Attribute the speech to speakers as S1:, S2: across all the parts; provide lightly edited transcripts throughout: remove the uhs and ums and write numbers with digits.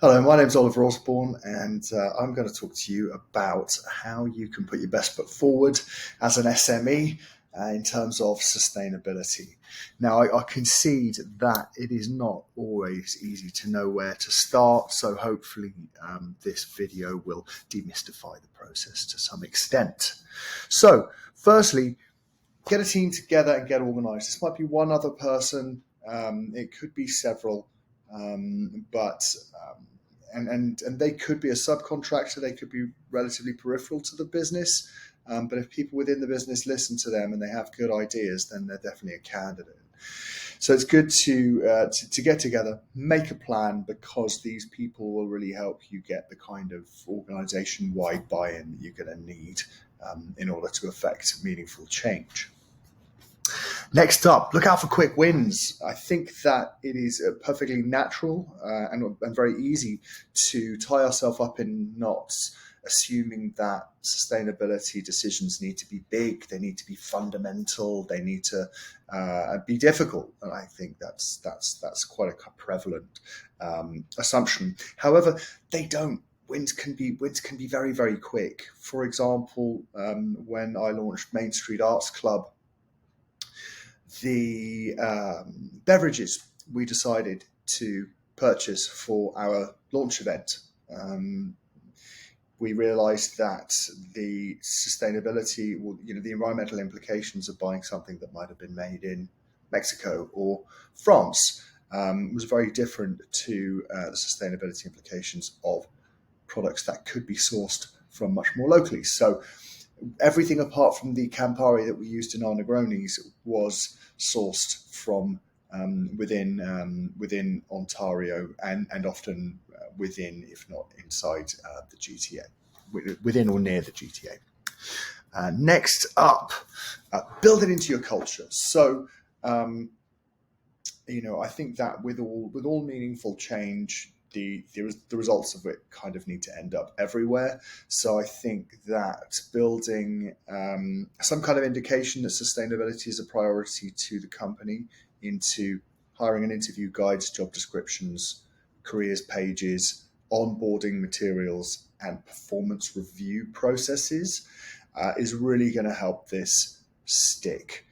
S1: Hello, my name's Oliver Osborne, and I'm going to talk to you about how you can put your best foot forward as an SME in terms of sustainability. Now, I concede that it is not always easy to know where to start, so hopefully this video will demystify the process to some extent. So, firstly, get a team together and get organized. This might be one other person, it could be several, and they could be a subcontractor, they could be relatively peripheral to the business, but if people within the business listen to them and they have good ideas, then they're definitely a candidate. So it's good to get together, make a plan, because these people will really help you get the kind of organization-wide buy-in that you're going to need in order to affect meaningful change. Next up, look out for quick wins. I think that it is perfectly natural and very easy to tie ourselves up in knots, assuming that sustainability decisions need to be big, they need to be fundamental, they need to be difficult. And I think that's quite a prevalent assumption. However, they don't. Wins can be very, very quick. For example, when I launched Main Street Arts Club, the beverages we decided to purchase for our launch event, we realized that the sustainability, the environmental implications of buying something that might have been made in Mexico or France was very different to the sustainability implications of products that could be sourced from much more locally. So everything apart from the Campari that we used in our Negronis was sourced from within Ontario and often within, if not inside, the GTA, within or near the GTA. Next up, build it into your culture. So, I think that with all meaningful change, the results of it kind of need to end up everywhere. So I think that building some kind of indication that sustainability is a priority to the company into hiring and interview guides, job descriptions, careers pages, onboarding materials, and performance review processes is really going to help this stick.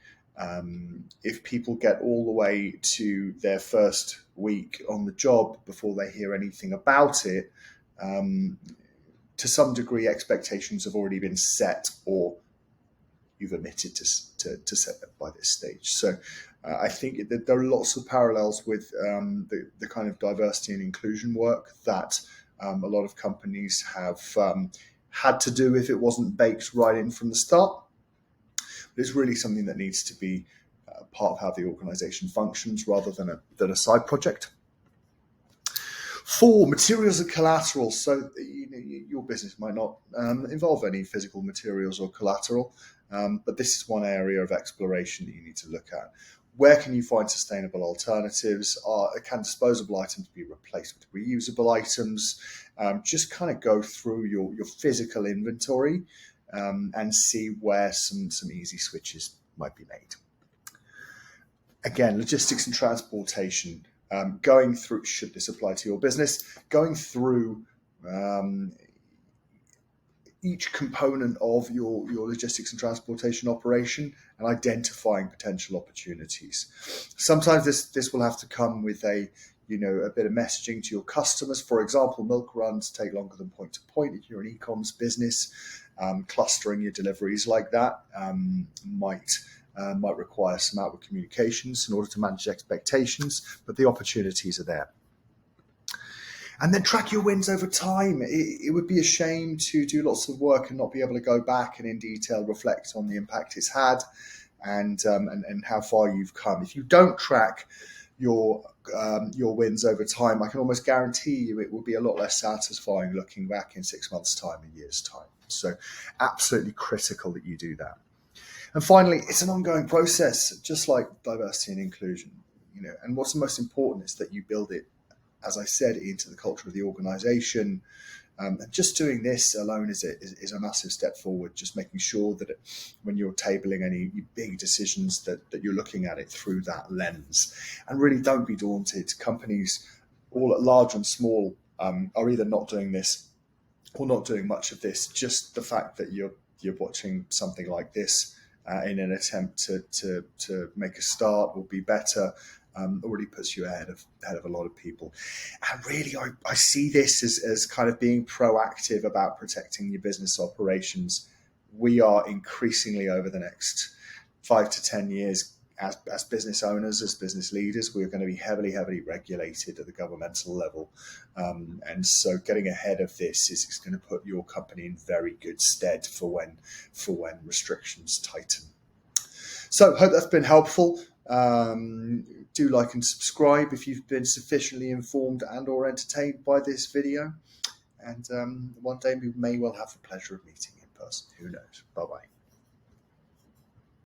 S1: If people get all the way to their first week on the job before they hear anything about it, to some degree expectations have already been set, or you've omitted to set them by this stage. So I think that there are lots of parallels with the kind of diversity and inclusion work that a lot of companies have had to do if it wasn't baked right in from the start. But it's really something that needs to be part of how the organization functions rather than a side project. 4, materials and collateral. So your business might not involve any physical materials or collateral, but this is one area of exploration that you need to look at. Where can you find sustainable alternatives? Can disposable items be replaced with reusable items? Just kind of go through your physical inventory and see where some easy switches might be made. Again, logistics and transportation. Going through, should this apply to your business, going through each component of your logistics and transportation operation and identifying potential opportunities. Sometimes this will have to come with a bit of messaging to your customers. For example, milk runs take longer than point to point. If you're an e-commerce business, clustering your deliveries like that might require some outward communications in order to manage expectations, but the opportunities are there. And then track your wins over time. It would be a shame to do lots of work and not be able to go back and in detail reflect on the impact it's had and how far you've come. If you don't track your wins over time, I can almost guarantee you it will be a lot less satisfying looking back in 6 months' time, a year's time. So absolutely critical that you do that. And finally, it's an ongoing process, just like diversity and inclusion. And what's the most important is that you build it, as I said, into the culture of the organization. And just doing this alone is a massive step forward, just making sure that when you're tabling any big decisions that you're looking at it through that lens. And really don't be daunted. Companies, all at large and small, are either not doing this or not doing much of this. Just the fact that you're watching something like this in an attempt to make a start will be better. Already puts you ahead of a lot of people. And really, I see this as kind of being proactive about protecting your business operations. We are increasingly, over the next 5 to 10 years, as business owners, as business leaders, we're going to be heavily regulated at the governmental level. And so getting ahead of this is going to put your company in very good stead for when restrictions tighten. So hope that's been helpful. Do like and subscribe if you've been sufficiently informed and or entertained by this video. And one day we may well have the pleasure of meeting in person. Who knows? Bye-bye.